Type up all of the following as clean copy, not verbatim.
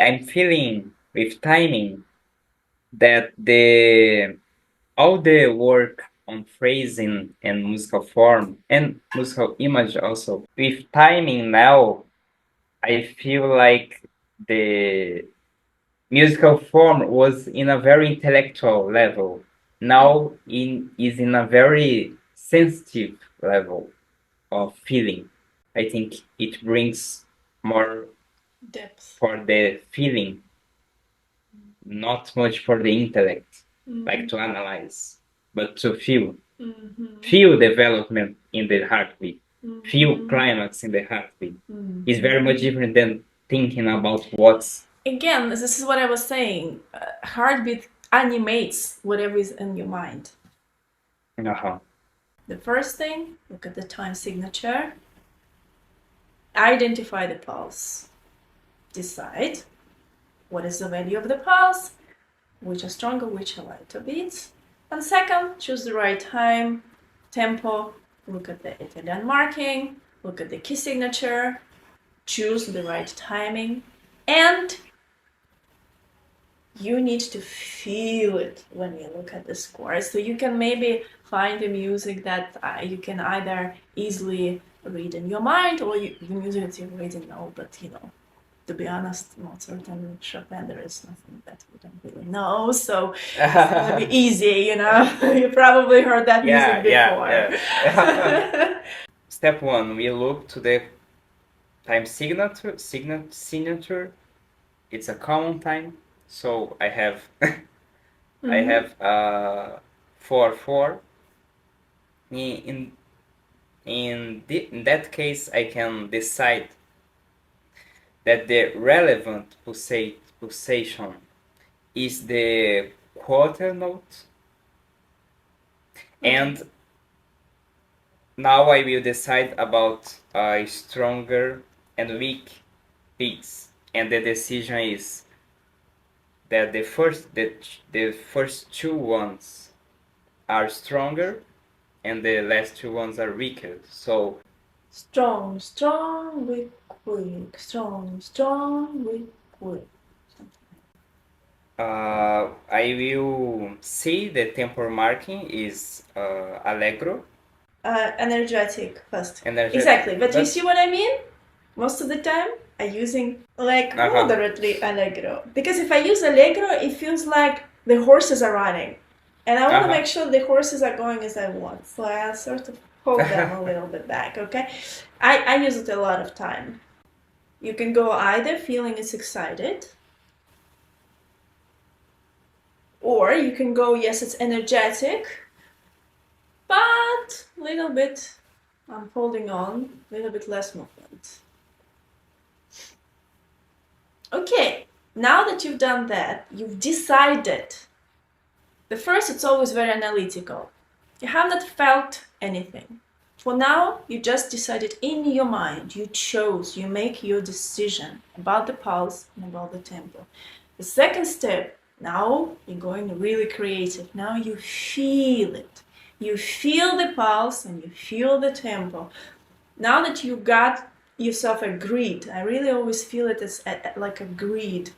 I'm feeling with timing that the all the work on phrasing and musical form and musical image also with timing now, I feel like the musical form was in a very intellectual level. Now in is in a very sensitive level of feeling. I think it brings more Depth. for the feeling, not much for the intellect, like Mm-hmm. to analyze, but to feel. Mm-hmm. Feel development in the heartbeat. Feel Mm-hmm. climax in the heartbeat. It's Mm-hmm. very much different than thinking about what's. Again, this is what I was saying. Heartbeat animates whatever is in your mind. Uh-huh. The first thing, look at the time signature, identify the pulse, decide what is the value of the pulse, which are stronger, which are lighter beats. And second, choose the right time, tempo, look at the Italian marking, look at the key signature, choose the right timing, and you need to feel it when you look at the score. So you can maybe find the music that you can either easily read in your mind or the music that you already know, but to be honest, Mozart and Chopin, there is nothing that we don't really know, so it's gonna be easy, You probably heard that Yeah, music before. yeah. Step one, we look to the time signature. It's a common time, so I have I Mm-hmm. have 4/4. In in that case, I can decide that the relevant pulsation is the quarter note, Okay. and now I will decide about stronger and weak beats, and the decision is that the first two ones are stronger and the last two ones are weaker. So Strong, strong, weak, weak. Strong, strong, weak, weak. I will say the tempo marking is allegro, Energetic first. energetic, Exactly, but you but see what I mean? Most of the time, I'm using like uh-huh. moderately allegro. Because if I use allegro, it feels like the horses are running. And I want to Uh-huh. make sure the horses are going as I want. So I sort of hold them a little bit back, okay? I use it a lot of time. You can go either feeling it's excited, or you can go, yes, it's energetic, but a little bit, I'm holding on, a little bit less movement. Okay, now that you've done that, you've decided. The first, it's always very analytical. You have not felt anything. For now, you just decided in your mind, you chose, you make your decision about the pulse and about the tempo. The second step, now you're going really creative. Now you feel it. You feel the pulse and you feel the tempo. Now that you got yourself a grid, I really always feel it as like a grid.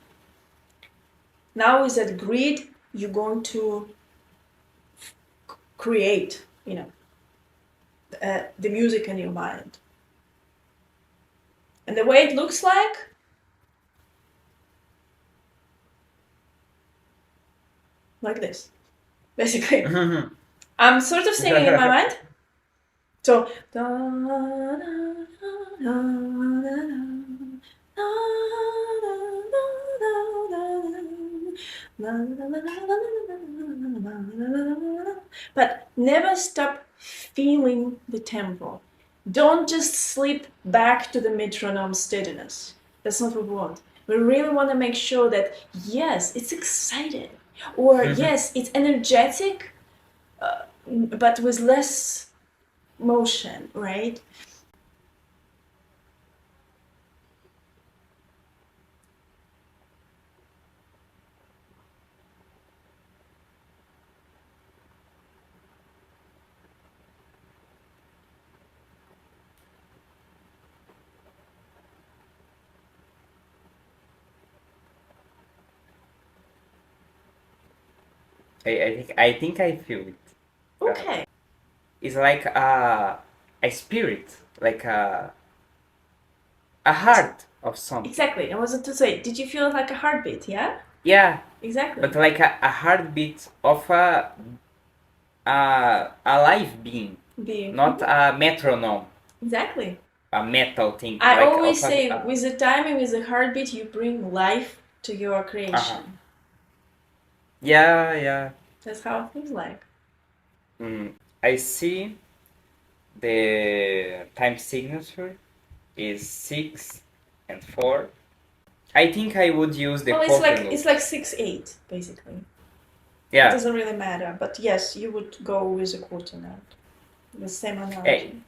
Now with that grid, you're going to create, the music in your mind. And the way it looks like this, basically. I'm sort of singing in my mind. So, but never stop feeling the tempo. Don't just slip back to the metronome steadiness. That's not what we want. We really want to make sure that, yes, it's excited, or yes, it's energetic, but with less motion, right? I think I feel it. Okay. It's like a spirit, like a heart of something. Exactly. I wasn't to say, did you feel it like a heartbeat? Yeah. Yeah, Exactly. but like a heartbeat of a live being, Being. not a metronome, Exactly. a metal thing, I like always of say, a. with the timing, with the heartbeat, you bring life to your Uh-huh. creation. Yeah, yeah. That's how it feels like. I see the time signature is 6 and 4. I think I would use the Well, quarter it's note. like 6/8 basically. It Yeah. doesn't really matter, but yes, you would go with a quarter note. The same Hey, analogy.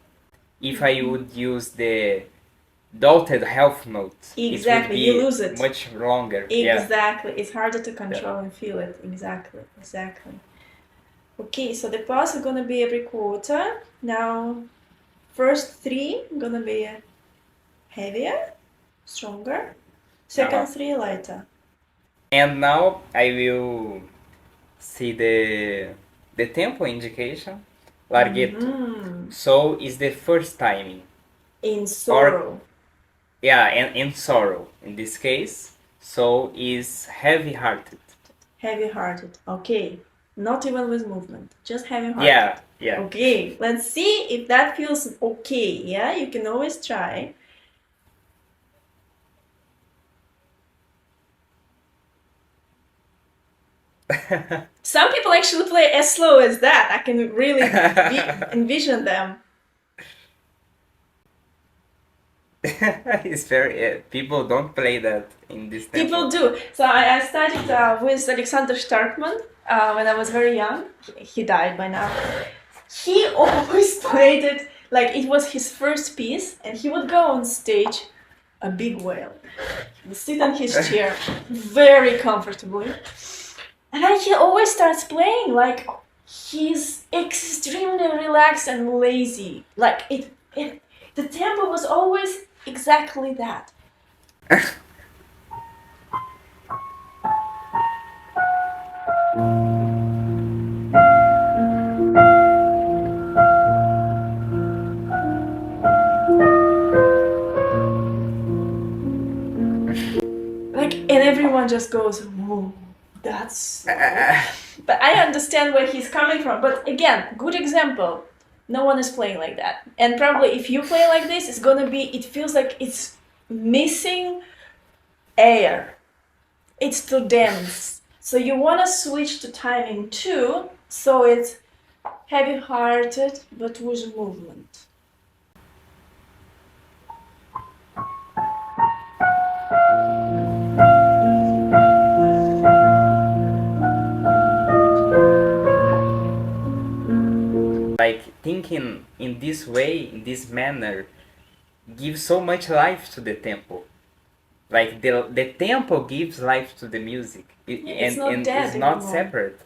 if I would use the dotted half note, it would Exactly, you be lose it. much longer. Yeah. Exactly, it's harder to control Yeah. and feel it. Exactly, exactly. Okay, so the pause are gonna be every quarter. Now, first three gonna be heavier, stronger. Second three lighter. And now I will see the tempo indication. Larghetto. So is the first timing. In Or sorrow. yeah, and in sorrow in this case. So is heavy hearted. Heavy hearted. Okay. Not even with movement, just heavy hearted. Yeah, yeah. Okay, let's see if that feels okay. Yeah, you can always try. Some people actually play as slow as that. I can really envision them. It's very people don't play that in this tempo. People do. So I studied with Alexander Starkman when I was very young. He died by now. He always played it like it was his first piece, and he would go on stage, a big whale. He would sit on his chair very comfortably, and then he always starts playing like he's extremely relaxed and lazy. Like the tempo was always exactly that. Like, and everyone just goes, whoa, that's slow. But I understand where he's coming from. But again, good example. No one is playing like that. And probably if you play like this, it's gonna be, it feels like it's missing air. It's too dense. So you wanna switch to timing too, so it's heavy hearted but with movement. Like thinking in this way, in this manner, gives so much life to the tempo. Like the tempo gives life to the music. It's not And dead it's not anymore. separate.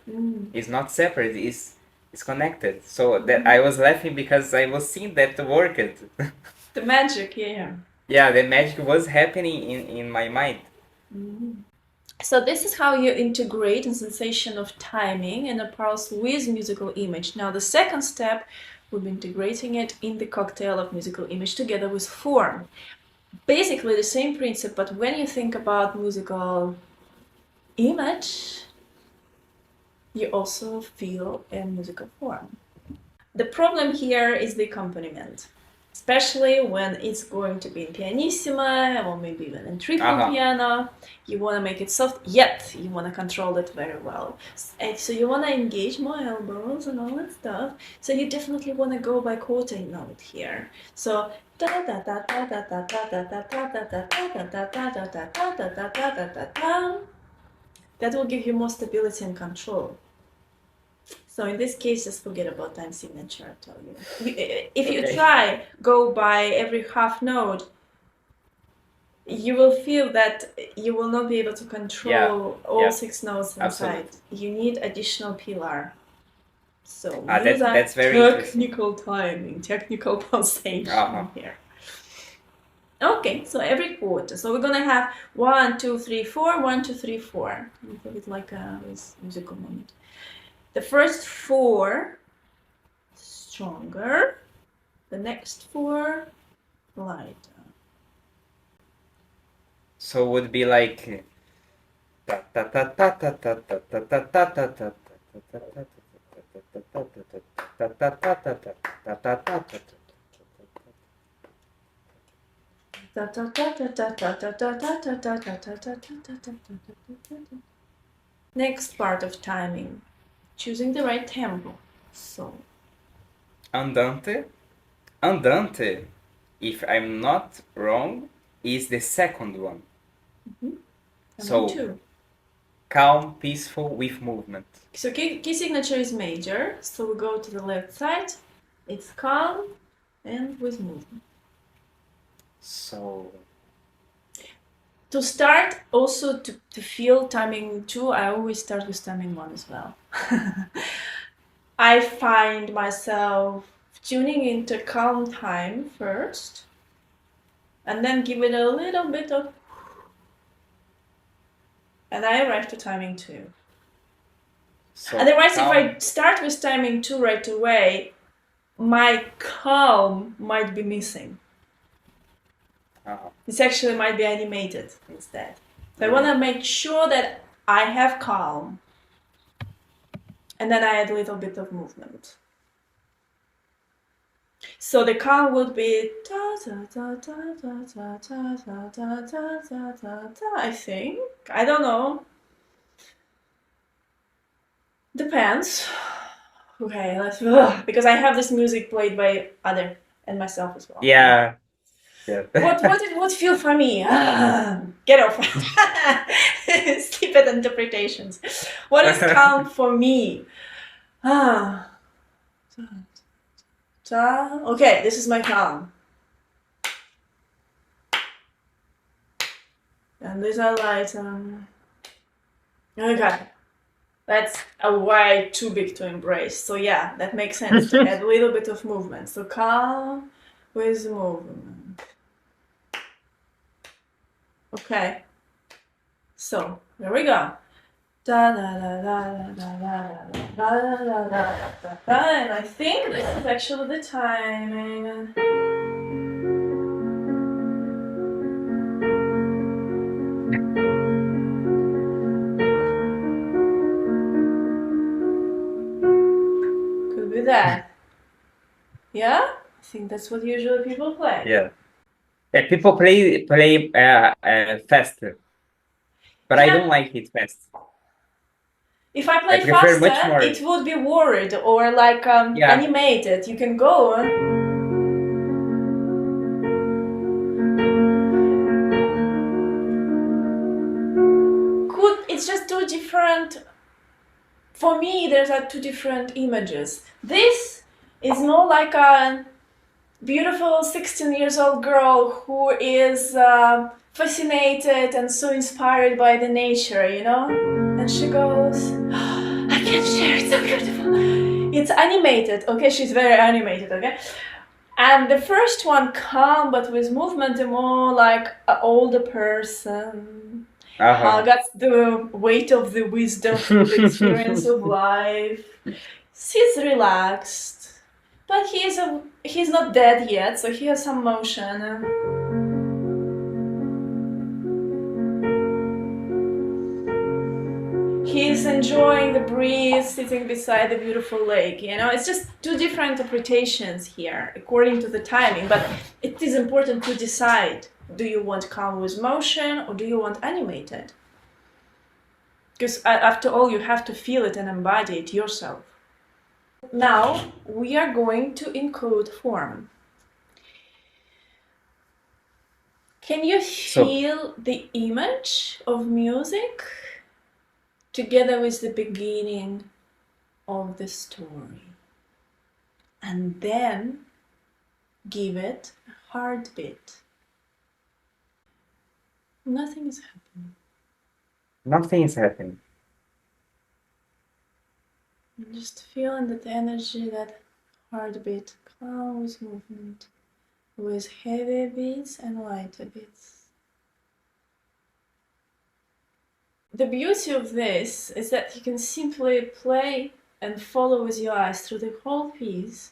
It's not separate. It's connected. So that I was laughing because I was seeing that worked. The magic, yeah. Yeah, the magic was happening in my mind. So this is how you integrate a sensation of timing and a pulse with musical image. Now the second step would be integrating it in the cocktail of musical image together with form. Basically the same principle, but when you think about musical image, you also feel a musical form. The problem here is the accompaniment, especially when it's going to be in pianissima or maybe even in triple piano. You want to make it soft, yet you want to control it very well. So you want to engage more elbows and all that stuff. So you definitely want to go by quarter note here. So that will give you more stability and control. So in this case, just forget about time signature, I tell you. If you try go by every half note, you will feel that you will not be able to control all 6 notes inside. You need additional pillar. So use that's very technical timing, technical pulsation here. Okay, so every quarter. So we're gonna have 1, 2, 3, 4, 1, 2, 3, 4. Think it's like a musical moment. The first 4 stronger. The next 4 lighter. So it would be like Next part of timing, choosing the right tempo. So andante. Andante, if I'm not wrong, is the second one. timing So 2. calm, peaceful with movement. So key signature is major. So we go to the left side. It's calm and with movement. So To start, also to feel timing 2, I always start with timing 1 as well. I find myself tuning into calm time first, and then give it a little bit of, and I arrive to timing 2. so Otherwise, if calm. I start with timing 2 right away, my calm might be missing. This actually might be animated instead. So I want to make sure that I have calm, and then I add a little bit of movement. So the calm would be ta ta ta ta ta ta ta ta ta ta ta ta ta. I think. I don't know. Depends. Okay, let's because I have this music played by other and myself as well. Yeah. Yeah. What it would feel for me? Get off. Stupid interpretations. What is calm for me? Okay, this is my calm. And these are light. Okay. That's a way too big to embrace. So yeah, that makes sense to add a little bit of movement. So calm with movement. Okay. So here we go. Da da da da da da da da da da da. And I think this is actually the timing. Could be that. Yeah? I think that's what usually people play. Yeah. Yeah, people play faster, but I don't like it fast. If I I play prefer much faster, more. it would be worried or like Yeah. animated. You can go. It's just two different. For me, there's two different images. This is more like a beautiful 16 years old girl who is fascinated and so inspired by the nature, you know? And she goes, I can't share, it's so beautiful. It's animated, okay? She's very animated, okay? And the first one, calm but with movement, more like an older person. Got the weight of the wisdom through the experience of life. He's relaxed, but he's not dead yet, so he has some motion. He's enjoying the breeze, sitting beside the beautiful lake. You know, it's just two different interpretations here according to the timing. But it is important to decide: do you want calm with motion or do you want animated? Because after all, you have to feel it and embody it yourself. Now we are going to encode form. Can you feel the image of music together with the beginning of the story? And then give it a heartbeat. Nothing is happening. Nothing is happening. Just feeling that energy, that heartbeat, calm with movement. with heavier beats and lighter beats. The beauty of this is that you can simply play and follow with your eyes through the whole piece,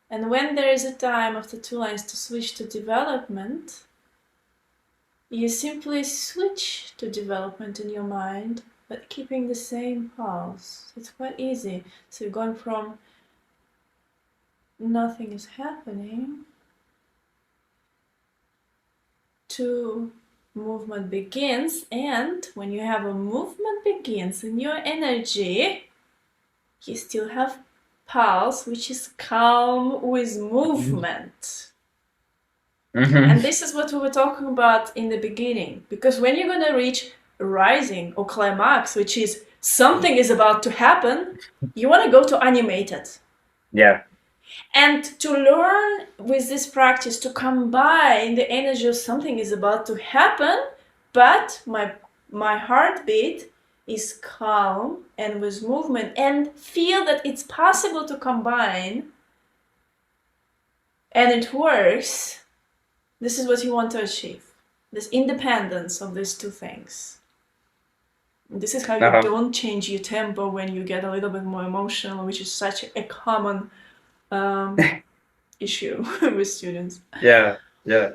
and when there is a time after 2 lines to switch to development, you simply switch to development in your mind, but keeping the same pulse. It's quite easy. So you're going from nothing is happening to movement begins, and when you have a movement begins in your energy, you still have pulse, which is calm with movement. And this is what we were talking about in the beginning, because when you're going to reach rising or climax, which is something is about to happen, you want to go to animated. Yeah. And to learn with this practice to combine the energy of something is about to happen, but my heartbeat is calm and with movement, and feel that it's possible to combine and it works. This is what you want to achieve. This independence of these two things. This is how you don't change your tempo when you get a little bit more emotional, which is such a common issue with students. Yeah, yeah.